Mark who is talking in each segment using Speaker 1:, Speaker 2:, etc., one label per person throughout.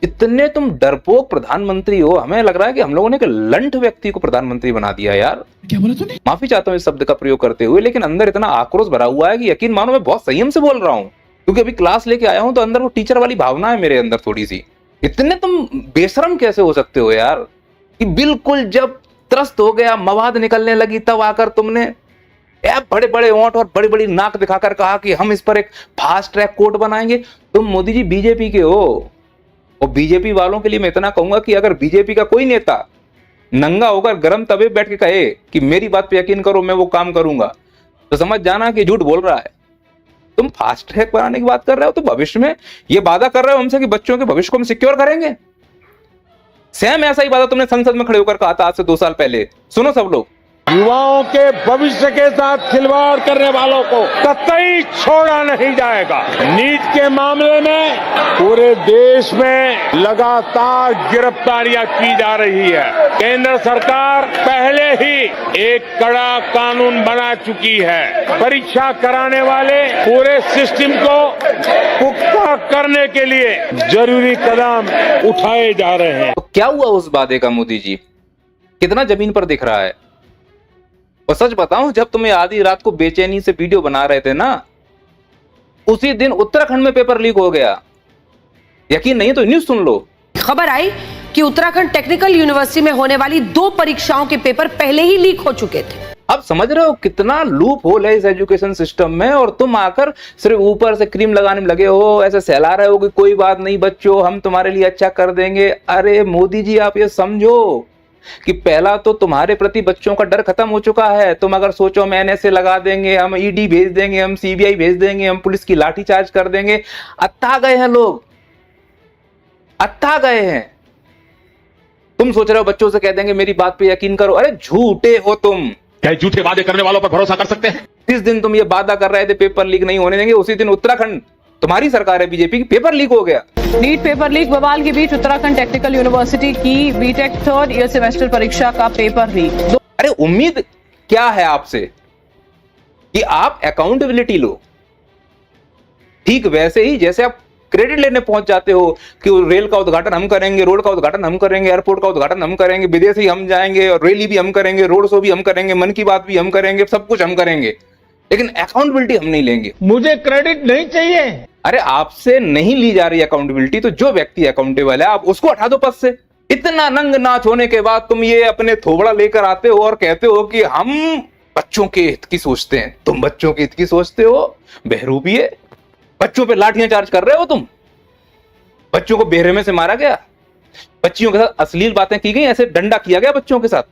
Speaker 1: इतने तुम डरपोक प्रधानमंत्री हो, हमें लग रहा है कि हम लोगों ने एक लंठ व्यक्ति को प्रधानमंत्री बना दिया यार।
Speaker 2: क्या बोला तूने?
Speaker 1: माफी चाहता हूँ इस शब्द का प्रयोग करते हुए, लेकिन अंदर इतना आक्रोश भरा हुआ है कि यकीन मानो मैं बहुत संयम से बोल रहा हूँ, क्योंकि अभी क्लास लेके आया हूं तो अंदर वो टीचर वाली भावना है मेरे अंदर थोड़ी सी। इतने तुम बेशरम कैसे हो सकते हो यार, कि बिल्कुल जब त्रस्त हो गया, मवाद निकलने लगी, तब आकर तुमने बड़े बड़े ओंठ और बड़ी बड़ी नाक दिखाकर कहा कि हम इस पर एक फास्ट ट्रैक कोर्ट बनाएंगे। तुम मोदी जी बीजेपी के हो, और बीजेपी वालों के लिए मैं इतना कहूंगा कि अगर बीजेपी का कोई नेता नंगा होकर गर्म तवे बैठ के कहे कि मेरी बात पे यकीन करो मैं वो काम करूंगा, तो समझ जाना कि झूठ बोल रहा है। तुम फास्ट ट्रैक बनाने की बात कर रहे हो, तो भविष्य में ये वादा कर रहे हो हमसे कि बच्चों के भविष्य को हम सिक्योर करेंगे। सेम ऐसा ही वादा तुमने संसद में खड़े होकर कहा था आज से 2 साल पहले। सुनो सब लोग,
Speaker 3: युवाओं के भविष्य के साथ खिलवाड़ करने वालों को कतई छोड़ा नहीं जाएगा। नीट के मामले में पूरे देश में लगातार गिरफ्तारियां की जा रही है। केंद्र सरकार पहले ही एक कड़ा कानून बना चुकी है। परीक्षा कराने वाले पूरे सिस्टम को पुख्ता करने के लिए जरूरी कदम उठाए जा रहे हैं।
Speaker 1: तो क्या हुआ उस वादे का मोदी जी? कितना जमीन पर दिख रहा है? और सच बताऊं, जब तुम्हें आधी रात को बेचैनी से वीडियो बना रहे थे ना, उसी दिन उत्तराखंड में पेपर लीक हो गया। यकीन नहीं तो न्यूज सुन लो।
Speaker 4: खबर आई कि उत्तराखंड टेक्निकल यूनिवर्सिटी में होने वाली 2 परीक्षाओं के पेपर पहले ही लीक हो चुके थे।
Speaker 1: अब समझ रहे हो कितना लूप होल है इस एजुकेशन सिस्टम में, और तुम आकर सिर्फ ऊपर से क्रीम लगाने में लगे हो, ऐसे सहला रहे हो कि कोई बात नहीं बच्चों, हम तुम्हारे लिए अच्छा कर देंगे। अरे मोदी जी, आप ये समझो कि पहला तो तुम्हारे प्रति बच्चों का डर खत्म हो चुका है। तुम अगर सोचो हम एनएसए लगा देंगे, हम ईडी भेज देंगे, हम सीबीआई भेज देंगे, हम पुलिस की लाठीचार्ज कर देंगे, अत्ता गए हैं लोग, अत्ता गए हैं। तुम सोच रहे हो बच्चों से कह देंगे मेरी बात पे यकीन करो। अरे झूठे हो तुम।
Speaker 2: क्या झूठे वादे करने वालों पर भरोसा कर सकते हैं?
Speaker 1: जिस दिन तुम ये वादा कर रहे थे पेपर लीक नहीं होने देंगे, उसी दिन उत्तराखंड, तुम्हारी सरकार है बीजेपी की, पेपर लीक हो गया।
Speaker 5: नीट पेपर लीक बवाल के बीच उत्तराखंड टेक्निकल यूनिवर्सिटी की बीटेक 3rd ईयर सेमेस्टर परीक्षा का पेपर लीक।
Speaker 1: अरे उम्मीद क्या है आपसे कि आप अकाउंटेबिलिटी लो, ठीक वैसे ही जैसे आप क्रेडिट लेने पहुंच जाते हो कि रेल का उद्घाटन हम करेंगे, रोड का उद्घाटन हम करेंगे, एयरपोर्ट का उद्घाटन हम करेंगे, विदेशी हम जाएंगे, और रैली भी हम करेंगे, रोड शो भी हम करेंगे, मन की बात भी हम करेंगे, सब कुछ हम करेंगे, लेकिन अकाउंटेबिलिटी हम नहीं लेंगे।
Speaker 3: मुझे क्रेडिट नहीं चाहिए।
Speaker 1: अरे आपसे नहीं ली जा रही अकाउंटेबिलिटी, तो जो व्यक्ति अकाउंटेबल है आप उसको हटा दो पद से। इतना नंग नाच होने के बाद तुम ये अपने थोबड़ा लेकर आते हो और कहते हो कि हम बच्चों के हित की सोचते हैं। तुम बच्चों के हित की सोचते हो? बहरूपिये, बच्चों पे लाठियां चार्ज कर रहे हो तुम। बच्चों को बेरहमी से मारा गया, बच्चियों के साथ अश्लील बातें की गई, ऐसे डंडा किया गया बच्चों के साथ।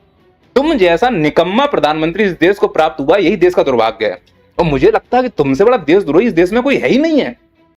Speaker 1: तुम जैसा निकम्मा प्रधानमंत्री इस देश को प्राप्त हुआ, यही देश का दुर्भाग्य है। और मुझे लगता है कि तुमसे बड़ा देशद्रोही इस देश में कोई है ही नहीं है।